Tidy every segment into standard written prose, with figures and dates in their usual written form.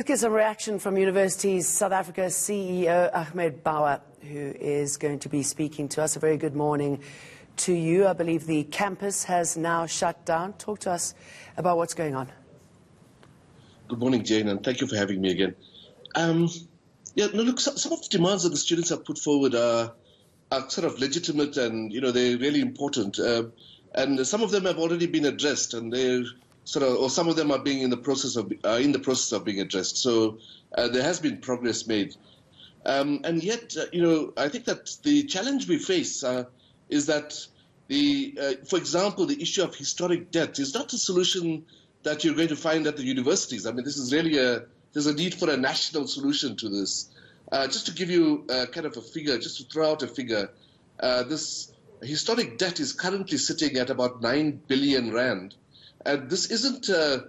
Let's get some reaction from Universities South Africa's CEO, Ahmed Bawa, who is going to be speaking to us. A very good morning to you. I believe the campus has now shut down. Talk to us about what's going on. Good morning, Jane, and thank you for having me again. Look, some of the demands that the students have put forward are sort of legitimate and, they're really important. And some of them have already been addressed, and they're or some of them are being in the process of being addressed. So there has been progress made. And yet, I think that the challenge we face is that for example, the issue of historic debt is not a solution that you're going to find at the universities. I mean, this is really there's a need for a national solution to this. Just to give you kind of a figure, just to throw out a figure, this historic debt is currently sitting at about 9 billion rand. And this isn't a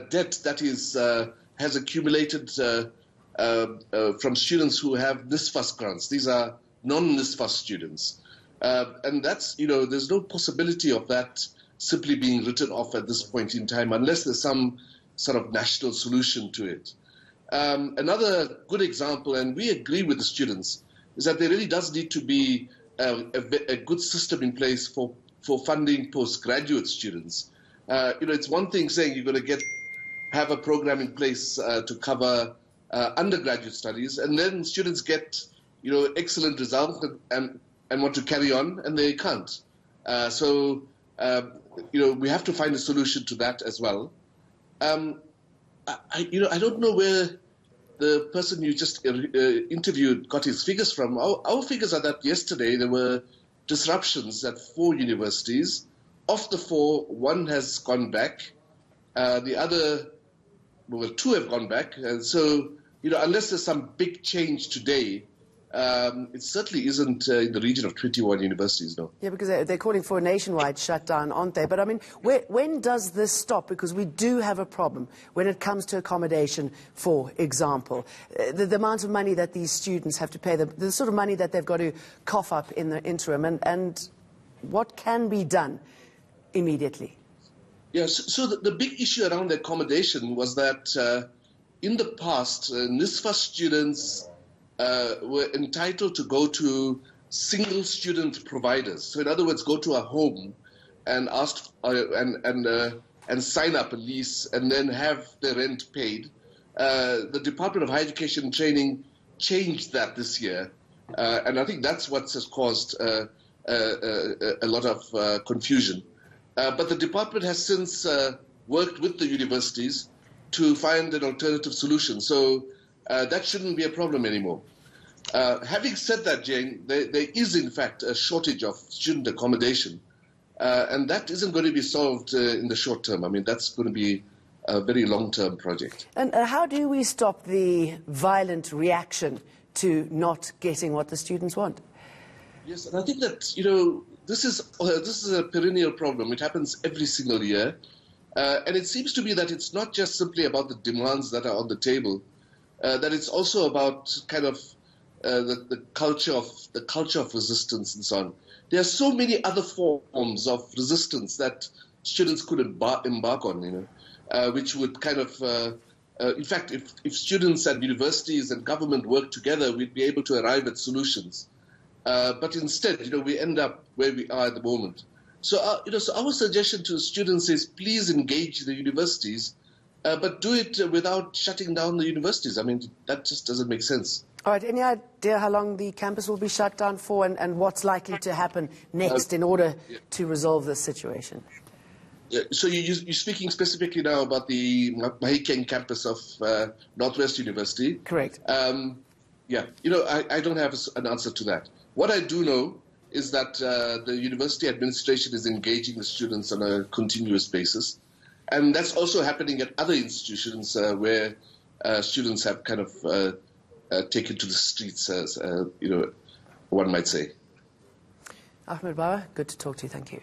debt that has accumulated from students who have NSFAS grants. These are non-NSFAS students. And that's, there's no possibility of that simply being written off at this point in time unless there's some sort of national solution to it. Another good example, and we agree with the students, is that there really does need to be a good system in place for funding postgraduate students. It's one thing saying you're going to have a program in place to cover undergraduate studies, and then students get, excellent results and want to carry on, and they can't. So we have to find a solution to that as well. I don't know where the person you just interviewed got his figures from. Our figures are that yesterday there were disruptions at 4 universities. Of the 4, 1 has gone back. The other, 2 have gone back. And so, unless there's some big change today, it certainly isn't in the region of 21 universities, no. Yeah, because they're calling for a nationwide shutdown, aren't they? But I mean, when does this stop? Because we do have a problem when it comes to accommodation, for example. The amount of money that these students have to pay, the sort of money that they've got to cough up in the interim, and what can be done immediately? Yes, so the big issue around the accommodation was that in the past, NSFAS students were entitled to go to single student providers. So in other words, go to a home and ask and sign up a lease and then have the rent paid. The Department of Higher Education and Training changed that this year, and I think that's what has caused a lot of confusion. But the department has since worked with the universities to find an alternative solution. So that shouldn't be a problem anymore. Having said that, Jane, there is in fact a shortage of student accommodation. And that isn't going to be solved in the short term. I mean, that's going to be a very long-term project. And how do we stop the violent reaction to not getting what the students want? Yes, and I think that, this is a perennial problem. It happens every single year. And it seems to be that it's not just simply about the demands that are on the table, that it's also about kind of the culture of resistance and so on. There are so many other forms of resistance that students could embark on, which would kind of, in fact, if students and universities and government work together, we'd be able to arrive at solutions. But instead, we end up where we are at the moment. So, so our suggestion to students is please engage the universities, but do it without shutting down the universities. I mean, that just doesn't make sense. All right, any idea how long the campus will be shut down for and what's likely to happen next in order to resolve this situation? So you're speaking specifically now about the Mahikeng campus of Northwest University? Correct. Yeah, I don't have an answer to that. What I do know is that the university administration is engaging the students on a continuous basis. And that's also happening at other institutions where students have kind of taken to the streets, as one might say. Ahmed Bawa, good to talk to you. Thank you.